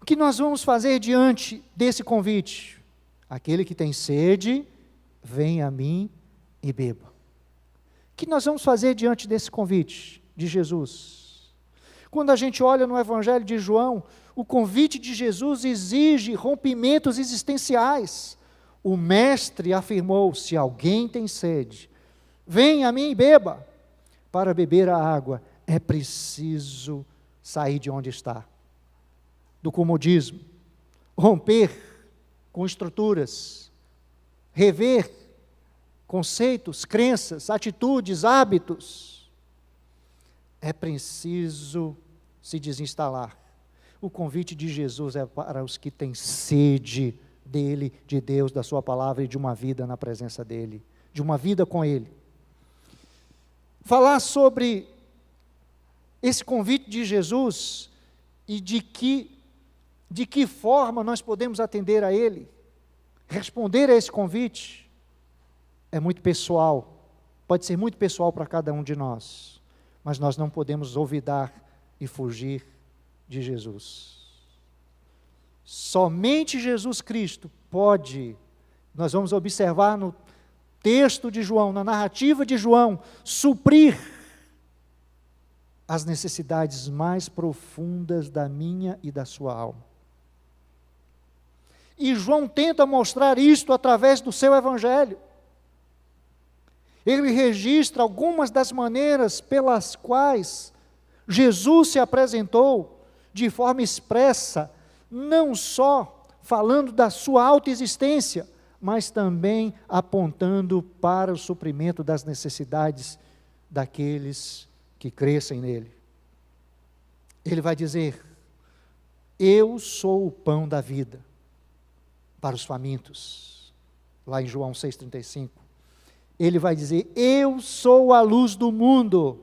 O que nós vamos fazer diante desse convite? Aquele que tem sede, venha a mim e beba. O que nós vamos fazer diante desse convite de Jesus? Quando a gente olha no Evangelho de João, o convite de Jesus exige rompimentos existenciais. O Mestre afirmou: se alguém tem sede, venha a mim e beba. Para beber a água, é preciso sair de onde está, do comodismo, romper com estruturas, rever conceitos, crenças, atitudes, hábitos. É preciso se desinstalar. O convite de Jesus é para os que têm sede dele, de Deus, da sua palavra e de uma vida na presença dele, de uma vida com ele. Falar sobre esse convite de Jesus e de que forma nós podemos atender a ele, responder a esse convite, é muito pessoal, pode ser muito pessoal para cada um de nós, mas nós não podemos olvidar e fugir de Jesus. Somente Jesus Cristo pode, nós vamos observar no texto de João, na narrativa de João, suprir as necessidades mais profundas da minha e da sua alma. E João tenta mostrar isto através do seu Evangelho. Ele registra algumas das maneiras pelas quais Jesus se apresentou de forma expressa, não só falando da sua autoexistência, mas também apontando para o suprimento das necessidades daqueles que crescem nele. Ele vai dizer: eu sou o pão da vida para os famintos, lá em João 6,35. Ele vai dizer: eu sou a luz do mundo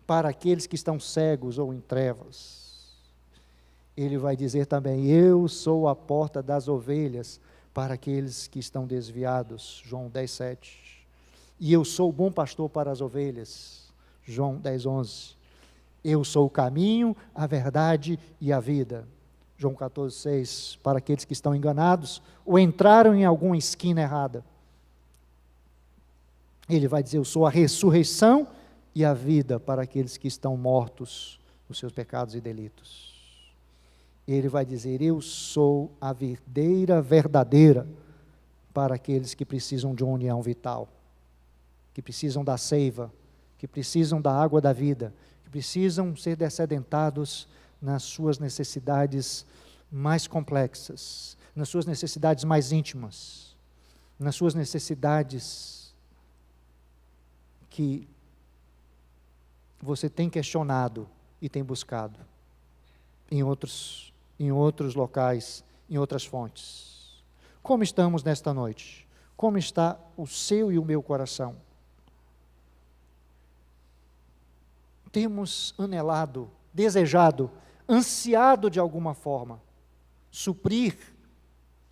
para aqueles que estão cegos ou em trevas. Ele vai dizer também: eu sou a porta das ovelhas para aqueles que estão desviados, João 10,7. E eu sou o bom pastor para as ovelhas, João 10,11. Eu sou o caminho, a verdade e a vida, João 14,6. Para aqueles que estão enganados ou entraram em alguma esquina errada. Ele vai dizer: eu sou a ressurreição e a vida para aqueles que estão mortos nos seus pecados e delitos. Ele vai dizer: eu sou a videira verdadeira para aqueles que precisam de uma união vital, que precisam da seiva, que precisam da água da vida, que precisam ser dessedentados nas suas necessidades mais complexas, nas suas necessidades mais íntimas, nas suas necessidades que você tem questionado e tem buscado em outros locais, em outras fontes. Como estamos nesta noite? Como está o seu e o meu coração? Temos anelado, desejado, ansiado de alguma forma, suprir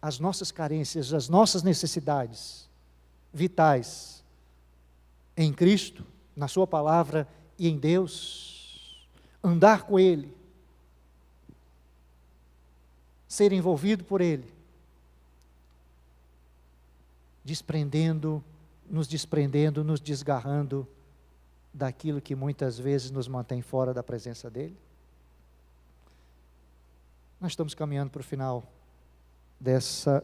as nossas carências, as nossas necessidades vitais em Cristo, na sua palavra e em Deus, andar com Ele, ser envolvido por Ele, nos desprendendo, nos desgarrando daquilo que muitas vezes nos mantém fora da presença dEle. Nós estamos caminhando para o final dessa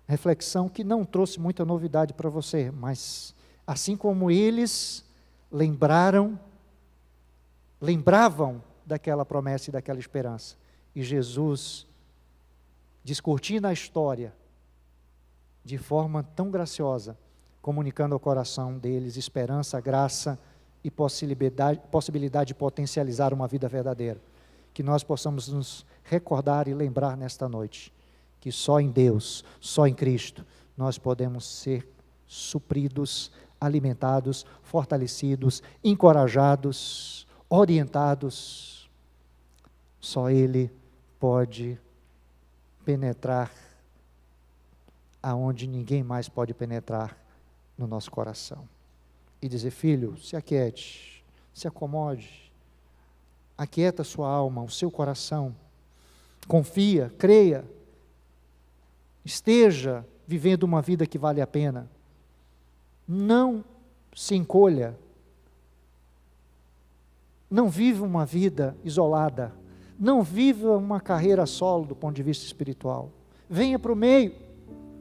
reflexão que não trouxe muita novidade para você, mas assim como eles lembravam daquela promessa e daquela esperança, e Jesus descortina a história de forma tão graciosa, comunicando ao coração deles esperança, graça e possibilidade de potencializar uma vida verdadeira. Que nós possamos nos recordar e lembrar nesta noite que só em Deus, só em Cristo, nós podemos ser supridos, alimentados, fortalecidos, encorajados, orientados. Só Ele pode penetrar aonde ninguém mais pode penetrar, no nosso coração. E dizer: filho, se aquiete, se acomode, aquieta a sua alma, o seu coração, confia, creia, esteja vivendo uma vida que vale a pena. Não se encolha, não viva uma vida isolada, não viva uma carreira solo do ponto de vista espiritual. Venha para o meio,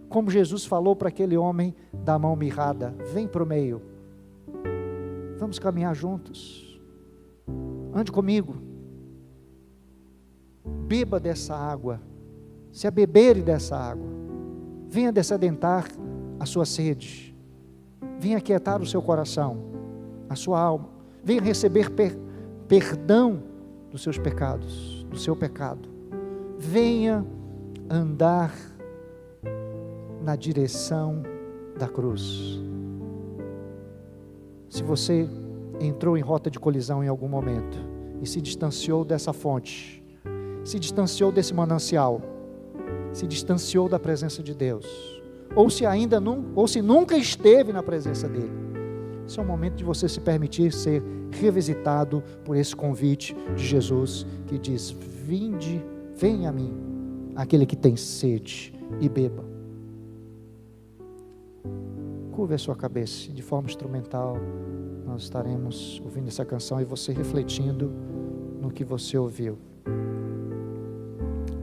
como Jesus falou para aquele homem da mão mirrada: vem para o meio, vamos caminhar juntos, ande comigo, beba dessa água, se abebere dessa água, venha dessedentar a sua sede, venha aquietar o seu coração, a sua alma, venha receber perdão dos seus pecados, do seu pecado, venha andar na direção da cruz. Se você entrou em rota de colisão em algum momento e se distanciou dessa fonte, se distanciou desse manancial, se distanciou da presença de Deus, ou se nunca esteve na presença dele, esse é o momento de você se permitir ser revisitado por esse convite de Jesus, que diz: vinde, venha a mim, aquele que tem sede, e beba. Curve a sua cabeça, de forma instrumental nós estaremos ouvindo essa canção e você refletindo no que você ouviu.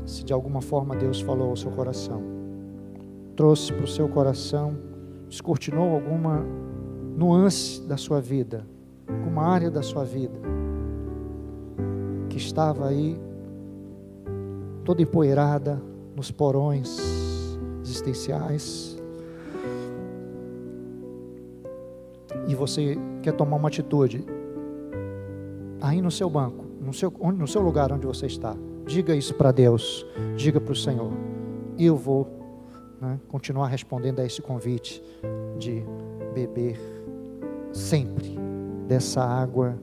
Se de alguma forma Deus falou ao seu coração, trouxe para o seu coração, descortinou alguma nuance da sua vida, alguma área da sua vida que estava aí toda empoeirada nos porões existenciais, e você quer tomar uma atitude aí no seu banco, no seu lugar onde você está, diga isso para Deus, diga para o Senhor: eu vou continuar respondendo a esse convite de beber sempre dessa água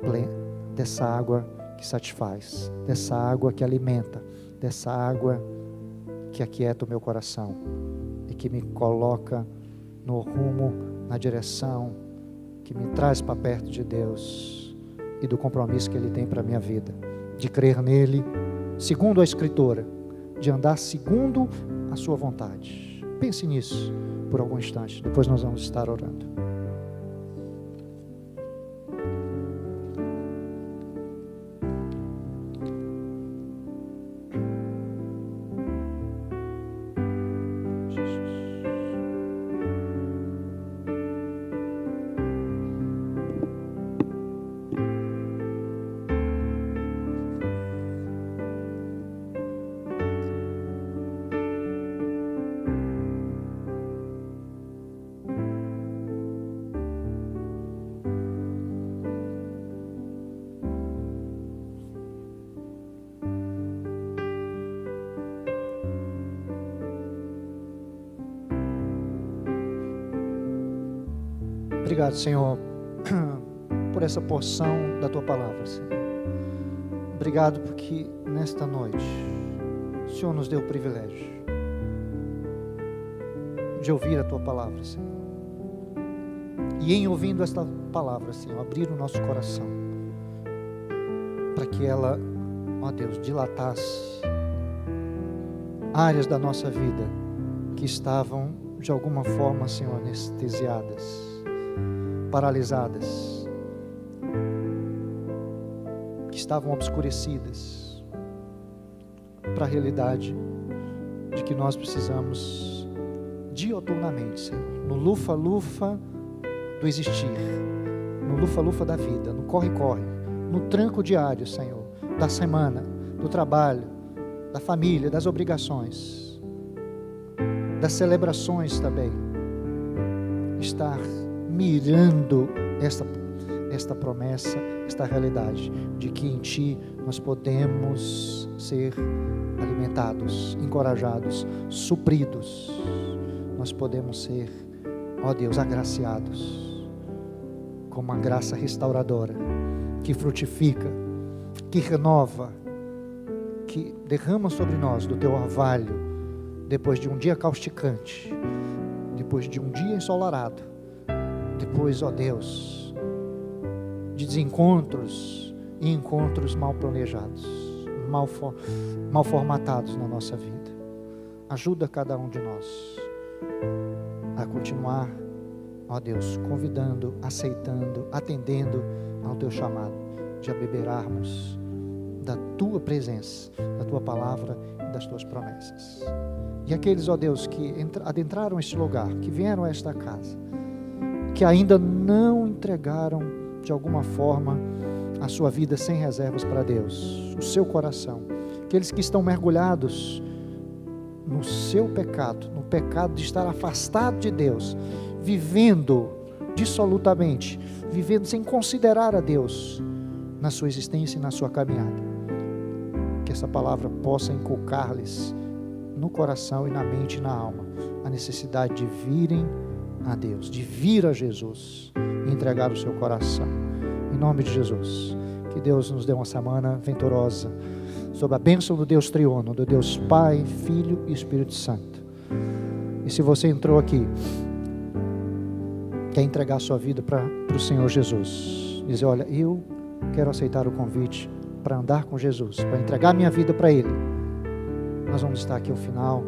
plena, dessa água que satisfaz, dessa água que alimenta, dessa água que aquieta o meu coração e que me coloca no rumo, na direção, que me traz para perto de Deus e do compromisso que Ele tem para a minha vida, de crer nele segundo a Escritura, de andar segundo a sua vontade. Pense nisso por algum instante, depois nós vamos estar orando. Obrigado, Senhor, por essa porção da Tua Palavra, Senhor. Obrigado porque nesta noite o Senhor nos deu o privilégio de ouvir a Tua Palavra, Senhor. E em ouvindo esta palavra, Senhor, abrir o nosso coração para que ela, ó Deus, dilatasse áreas da nossa vida que estavam de alguma forma, Senhor, anestesiadas, paralisadas, que estavam obscurecidas para a realidade de que nós precisamos dioturnamente, Senhor, no lufa-lufa do existir, no lufa-lufa da vida, no corre-corre, no tranco diário, Senhor, da semana, do trabalho, da família, das obrigações, das celebrações também, estar mirando esta promessa, esta realidade de que em Ti nós podemos ser alimentados, encorajados, supridos, nós podemos ser ó Deus, agraciados com uma graça restauradora, que frutifica, que renova, que derrama sobre nós do teu orvalho, depois de um dia causticante, depois de um dia ensolarado, depois, ó Deus, de desencontros e encontros mal planejados, mal formatados na nossa vida. Ajuda cada um de nós a continuar, ó Deus, convidando, aceitando, atendendo ao teu chamado, de abeberarmos da tua presença, da tua palavra e das tuas promessas. E aqueles, ó Deus, que adentraram este lugar, que vieram a esta casa, que ainda não entregaram de alguma forma a sua vida sem reservas para Deus, o seu coração, aqueles que estão mergulhados no seu pecado, no pecado de estar afastado de Deus, vivendo dissolutamente, vivendo sem considerar a Deus na sua existência e na sua caminhada. Que essa palavra possa inculcar-lhes no coração e na mente e na alma a necessidade de virem a Deus, de vir a Jesus e entregar o seu coração. Em nome de Jesus, que Deus nos dê uma semana venturosa, sob a bênção do Deus triuno, do Deus Pai, Filho e Espírito Santo. E se você entrou aqui, quer entregar a sua vida para o Senhor Jesus, dizer, olha, eu quero aceitar o convite para andar com Jesus, para entregar minha vida para Ele, nós vamos estar aqui ao final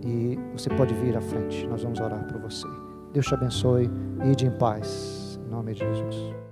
e você pode vir à frente, nós vamos orar por você. Deus te abençoe, ide em paz, em nome de Jesus.